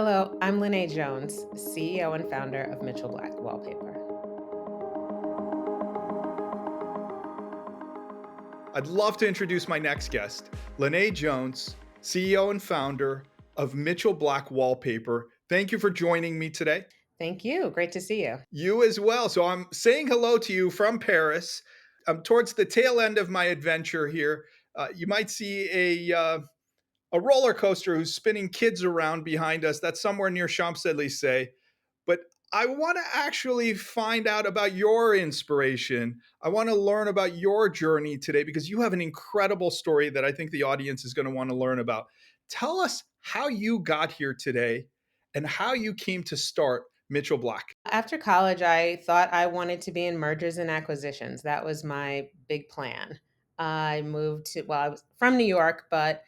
Hello, I'm Lynai Jones, CEO and founder of Mitchell Black Wallpaper. I'd love to introduce my next guest, Lynai Jones, CEO and founder of Mitchell Black Wallpaper. Thank you for joining me today. Thank you. Great to see you. You as well. So I'm saying hello to you from Paris. I'm towards the tail end of my adventure here. You might see a roller coaster who's spinning kids around behind us. That's somewhere near Champs Elysees. But I want to actually find out about your inspiration. I want to learn about your journey today because you have an incredible story that I think the audience is going to want to learn about. Tell us how you got here today and how you came to start Mitchell Black. After college, I thought I wanted to be in mergers and acquisitions. That was my big plan. I was from New York, but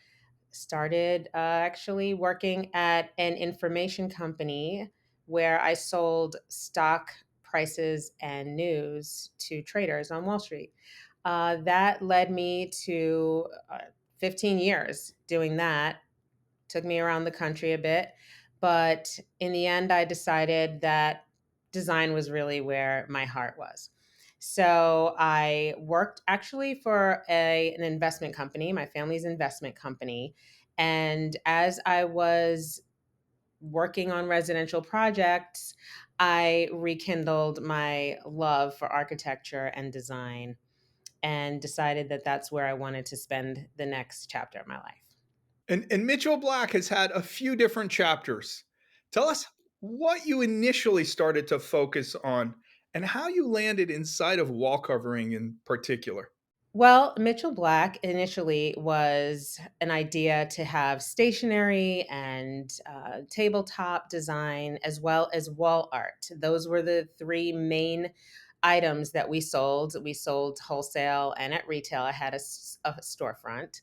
started actually working at an information company where I sold stock prices and news to traders on Wall Street. That led me to 15 years doing that. Took me around the country a bit, but in the end, I decided that design was really where my heart was. So I worked actually for an investment company, my family's investment company. And as I was working on residential projects, I rekindled my love for architecture and design and decided that that's where I wanted to spend the next chapter of my life. And Mitchell Black has had a few different chapters. Tell us what you initially started to focus on and how you landed inside of wall covering in particular. Well, Mitchell Black initially was an idea to have stationery and tabletop design as well as wall art. Those were the three main items that we sold. We sold wholesale and at retail. I had a storefront.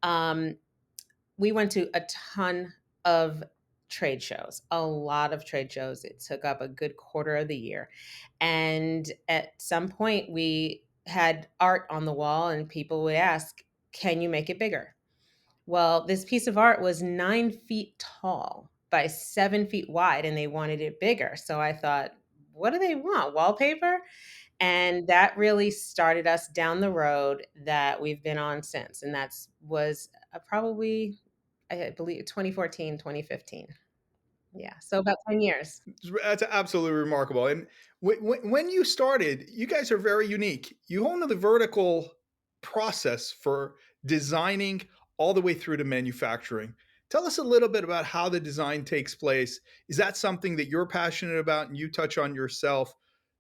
Um, we went to a ton of trade shows, a lot of trade shows. It took up a good quarter of the year. And at some point, we had art on the wall, and people would ask, "Can you make it bigger?" Well, this piece of art was 9 feet tall by 7 feet wide, and they wanted it bigger. So I thought, what do they want? Wallpaper? And that really started us down the road that we've been on since. And that's was probably I believe 2014, 2015. Yeah, so about 10 years. That's absolutely remarkable. And when you started, you guys are very unique. You own the vertical process for designing all the way through to manufacturing. Tell us a little bit about how the design takes place. Is that something that you're passionate about and you touch on yourself?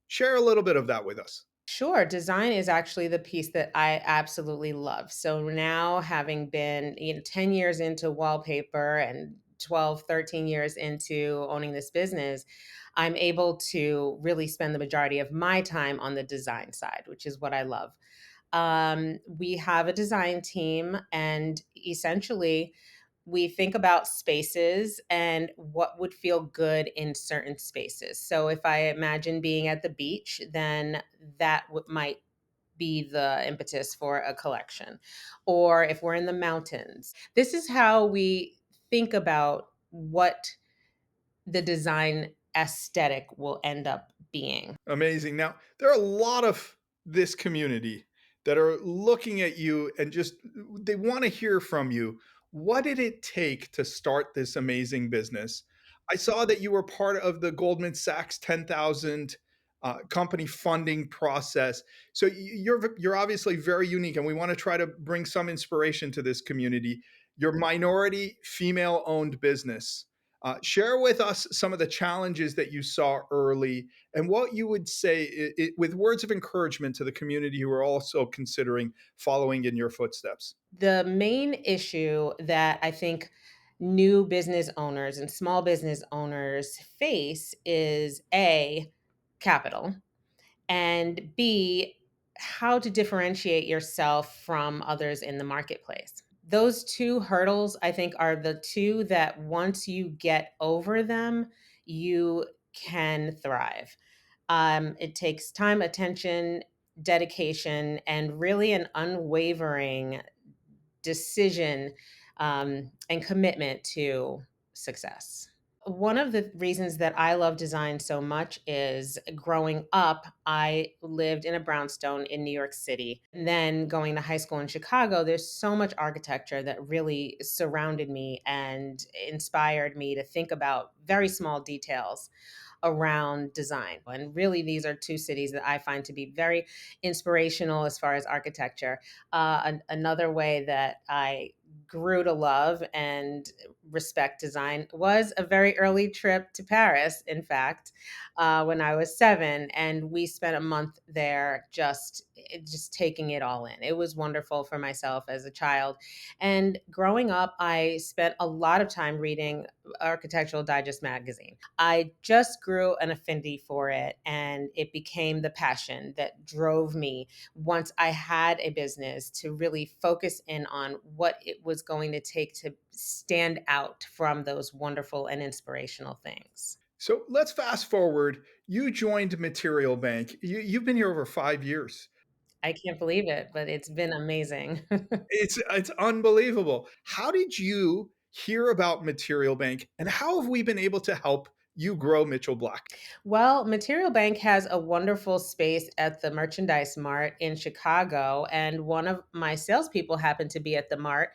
Share a little bit of that with us. Sure, design is actually the piece that I absolutely love. So now having been, 10 years into wallpaper and 12, 13 years into owning this business, I'm able to really spend the majority of my time on the design side, which is what I love. We have a design team, and essentially, we think about spaces and what would feel good in certain spaces. So, if I imagine being at the beach, then might be the impetus for a collection. Or if we're in the mountains, this is how we think about what the design aesthetic will end up being. Amazing. Now, there are a lot of this community that are looking at you and just they want to hear from you. What did it take to start this amazing business? I saw that you were part of the Goldman Sachs 10,000 company funding process. So you're obviously very unique, and we want to try to bring some inspiration to this community. Your minority female owned business. Share with us some of the challenges that you saw early and what you would say with words of encouragement to the community who are also considering following in your footsteps. The main issue that I think new business owners and small business owners face is A, capital, and B, how to differentiate yourself from others in the marketplace. Those two hurdles, I think, are the two that once you get over them, you can thrive. It takes time, attention, dedication, and really an unwavering decision and commitment to success. One of the reasons that I love design so much is growing up, I lived in a brownstone in New York City. And then going to high school in Chicago, there's so much architecture that really surrounded me and inspired me to think about very small details around design. And really, these are two cities that I find to be very inspirational as far as architecture. Another way that I grew to love and respect design was a very early trip to Paris, in fact, when I was 7. And we spent a month there just taking it all in. It was wonderful for myself as a child. And growing up, I spent a lot of time reading Architectural Digest magazine. I just grew an affinity for it, and it became the passion that drove me once I had a business to really focus in on what it was going to take to stand out from those wonderful and inspirational things. So let's fast forward. You joined Material Bank. You've been here over 5 years. I can't believe it, but it's been amazing. It's unbelievable. How did you hear about Material Bank, and how have we been able to help you grow Mitchell Black? Well, Material Bank has a wonderful space at the Merchandise Mart in Chicago, and one of my salespeople happened to be at the Mart,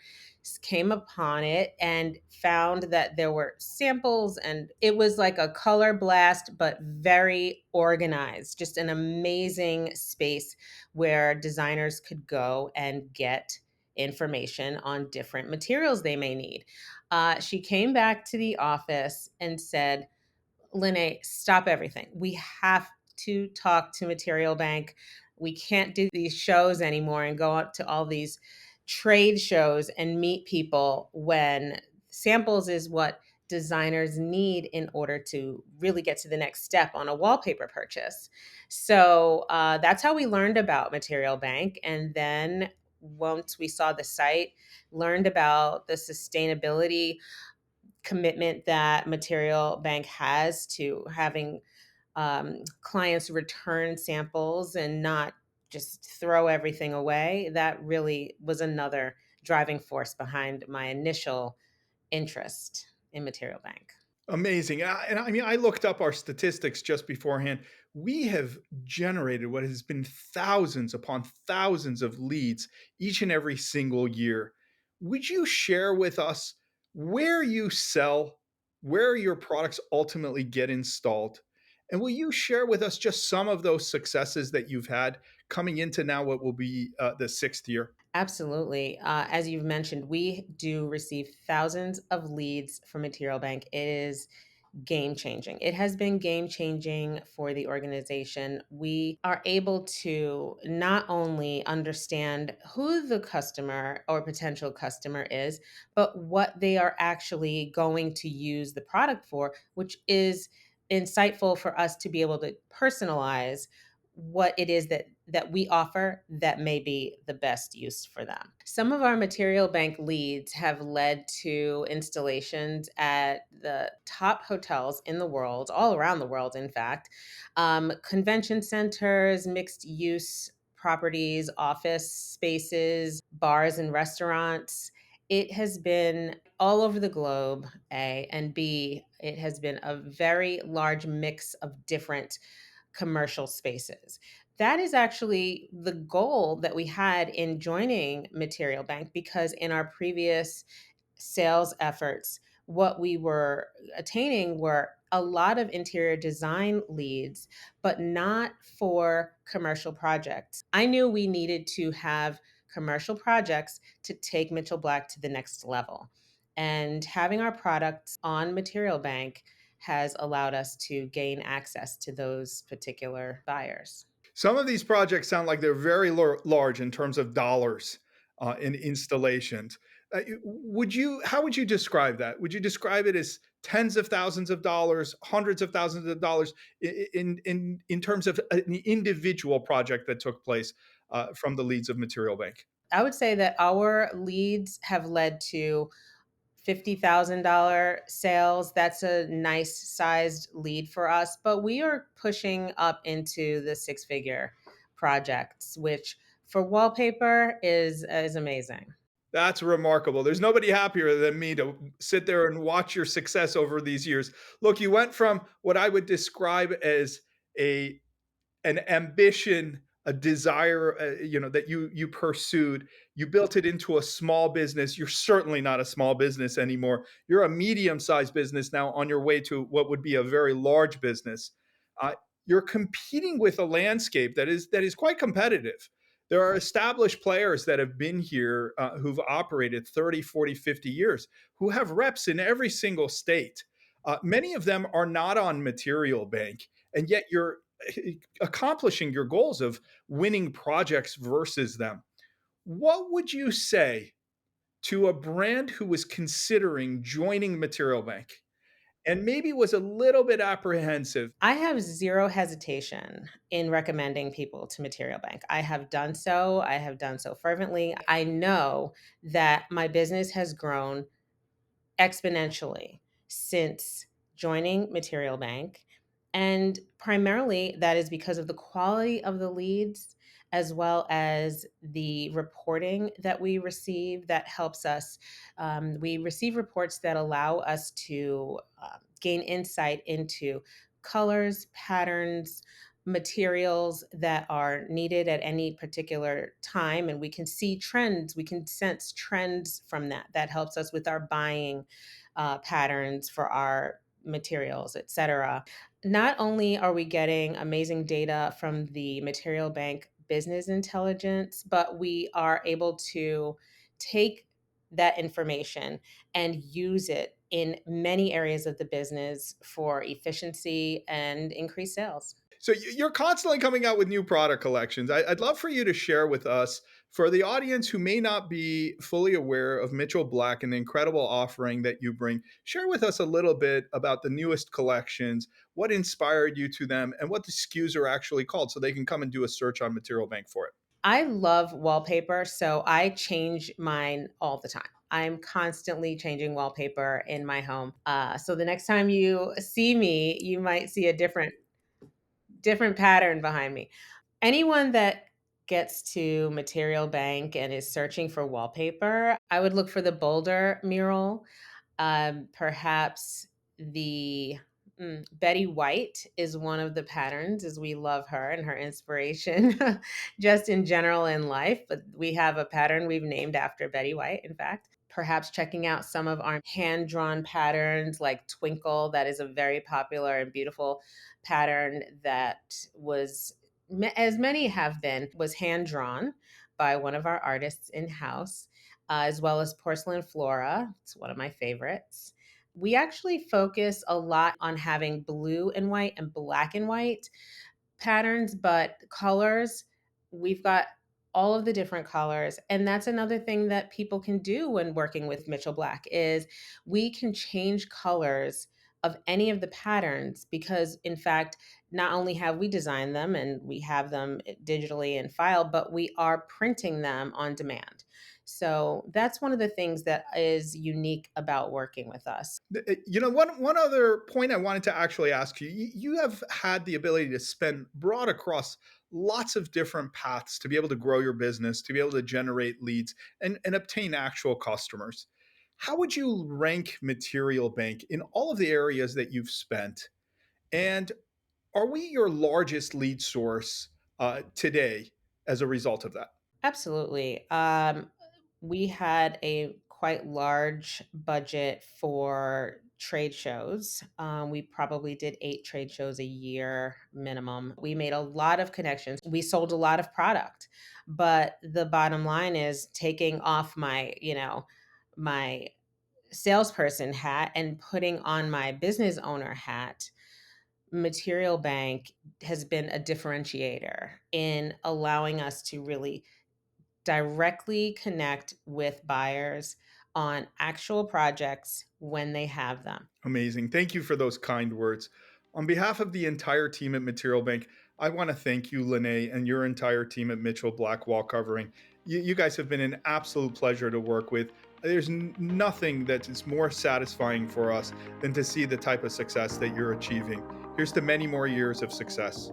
came upon it, and found that there were samples, and it was like a color blast, but very organized. Just an amazing space where designers could go and get information on different materials they may need. She came back to the office and said, Lynai, stop everything. We have to talk to Material Bank. We can't do these shows anymore and go out to all these trade shows and meet people when samples is what designers need in order to really get to the next step on a wallpaper purchase. So that's how we learned about Material Bank. And then once we saw the site, learned about the sustainability commitment that Material Bank has to having clients return samples and not just throw everything away. That really was another driving force behind my initial interest in Material Bank. Amazing. And I mean, I looked up our statistics just beforehand. We have generated what has been thousands upon thousands of leads each and every single year. Would you share with us where you sell, where your products ultimately get installed? And will you share with us just some of those successes that you've had coming into now what will be the sixth year? Absolutely. As you've mentioned, we do receive thousands of leads from Material Bank. It is game changing. It has been game changing for the organization. We are able to not only understand who the customer or potential customer is, but what they are actually going to use the product for, which is insightful for us to be able to personalize what it is that we offer that may be the best use for them. Some of our Material Bank leads have led to installations at the top hotels in the world, all around the world, in fact, convention centers, mixed use properties, office spaces, bars, and restaurants. It has been all over the globe, A, and B, it has been a very large mix of different commercial spaces. That is actually the goal that we had in joining Material Bank, because in our previous sales efforts, what we were attaining were a lot of interior design leads, but not for commercial projects. I knew we needed to have commercial projects to take Mitchell Black to the next level. And having our products on Material Bank has allowed us to gain access to those particular buyers. Some of these projects sound like they're very large in terms of dollars in installations. Would you? How would you describe that? Would you describe it as tens of thousands of dollars, hundreds of thousands of dollars in terms of an individual project that took place from the leads of Material Bank? I would say that our leads have led to $50,000 sales. That's a nice sized lead for us, but we are pushing up into the six-figure projects, which for wallpaper is amazing. That's remarkable. There's nobody happier than me to sit there and watch your success over these years. Look, you went from what I would describe as a an ambition, a desire, that you pursued. You built it into a small business. You're certainly not a small business anymore. You're a medium-sized business now on your way to what would be a very large business. Uh, you're competing with a landscape that is quite competitive. There are established players that have been here, who've operated 30, 40, 50 years, who have reps in every single state. Many of them are not on Material Bank, and yet you're accomplishing your goals of winning projects versus them. What would you say to a brand who was considering joining Material Bank and maybe was a little bit apprehensive? I have zero hesitation in recommending people to Material Bank. I have done so. I have done so fervently. I know that my business has grown exponentially since joining Material Bank. And primarily that is because of the quality of the leads as well as the reporting that we receive that helps us. We receive reports that allow us to gain insight into colors, patterns, materials that are needed at any particular time. And we can see trends, we can sense trends from that. That helps us with our buying patterns for our materials, etc. Not only are we getting amazing data from the Material Bank business intelligence, but we are able to take that information and use it in many areas of the business for efficiency and increased sales. So you're constantly coming out with new product collections. I'd love for you to share with us, for the audience who may not be fully aware of Mitchell Black and the incredible offering that you bring, share with us a little bit about the newest collections, what inspired you to them, and what the SKUs are actually called so they can come and do a search on Material Bank for it. I love wallpaper, so I change mine all the time. I'm constantly changing wallpaper in my home. So the next time you see me, you might see a different pattern behind me. Anyone that gets to Material Bank and is searching for wallpaper, I would look for the Boulder mural. Perhaps the Betty White is one of the patterns, as we love her and her inspiration, just in general in life. But we have a pattern we've named after Betty White, in fact. Perhaps checking out some of our hand drawn patterns like Twinkle, that is a very popular and beautiful pattern that was, as many have been, was hand drawn by one of our artists in house, as well as Porcelain Flora. It's one of my favorites. We actually focus a lot on having blue and white and black and white patterns, but colors, we've got all of the different colors. And that's another thing that people can do when working with Mitchell Black is we can change colors of any of the patterns because in fact, not only have we designed them and we have them digitally in file, but we are printing them on demand. So that's one of the things that is unique about working with us. One other point I wanted to actually ask you. You have had the ability to spend broad across lots of different paths to be able to grow your business, to be able to generate leads and obtain actual customers. How would you rank Material Bank in all of the areas that you've spent? And are we your largest lead source today as a result of that? Absolutely. We had a quite large budget for trade shows. We probably did 8 trade shows a year minimum. We made a lot of connections. We sold a lot of product. But the bottom line is taking off my salesperson hat and putting on my business owner hat. Material Bank has been a differentiator in allowing us to really directly connect with buyers on actual projects when they have them. Amazing. Thank you for those kind words. On behalf of the entire team at Material Bank, I want to thank you, Lynai, and your entire team at Mitchell Black Wall Covering. You guys have been an absolute pleasure to work with. There's nothing that is more satisfying for us than to see the type of success that you're achieving. Here's to many more years of success.